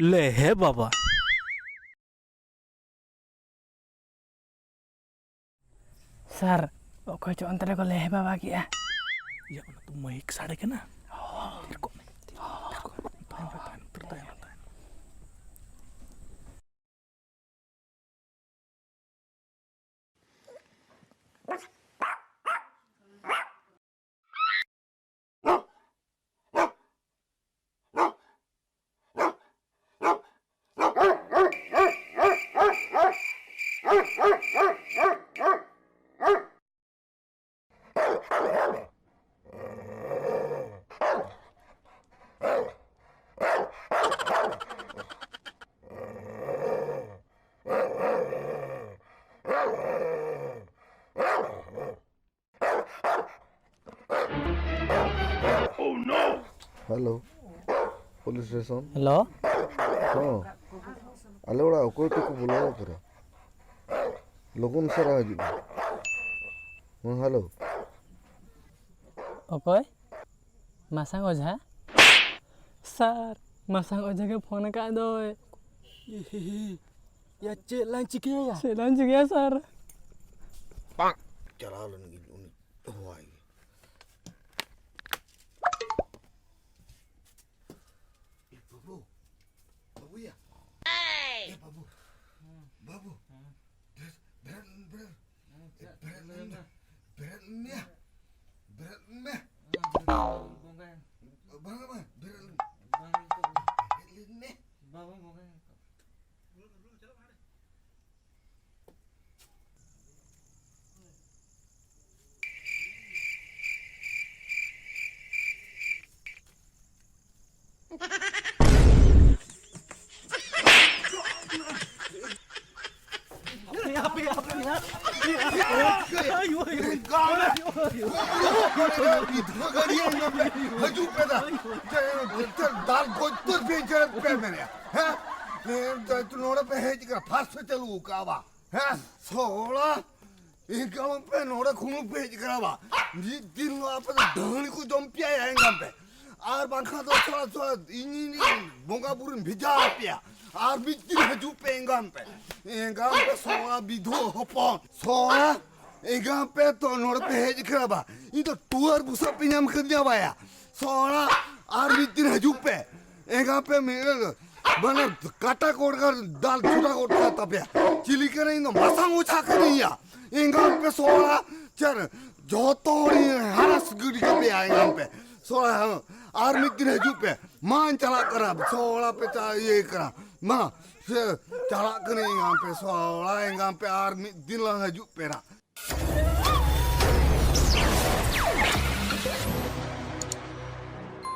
ले हे बाबा सर ओको चो अंतरे को ले बाबा किया या तू माइक साड़े के ना तेरे को हेलो पुलिस स्टेशन हेलो हाँ आले बड़ा अकोय तो को बुलाओ करा लोगन सारा हजू हाँ हेलो ओको मासांग ओझा सर मासांग ओझा के फोन का दो या चेलां चिकिया सेलान गया सर चला लन हुआई बाबू बाबू या ए बाबू बाबू दाल गोतर बेचर पे मैंने हैं तू नोड़ा पे है जिकर फास्ट चलू कावा हैं सोला एक काम पे नोड़ा खून पे जिकरावा जी दिन आप ढंग को जम पिया है इंगम पे आर बांखा तो थोड़ा थोड़ा इनी बोंगा बुरन भिजा पिया आर बिस्ती हजू पे इंगम पे सोला बिधो हपन सोला इंगम पे तो नोड़ा पे है जिकरावा ये तो टूर बुसा पिन्याम कर दिया बाया सोला आर बिस्ती हजू पे इंगम पे मेरे बने काटा कोड कर दाल छुटा कोड का तपिया चिली करे इन मसांग उछा करिया इंगम पे सोला चर जोतोरी हरस गुडी का पे इंगम पे सोला आर्मी दिन हजू पे मान चला करा सोला पे ये करा मां से चला करे इंगम पे सोला इंगम पे आर्मी दिन ला हजू पे ना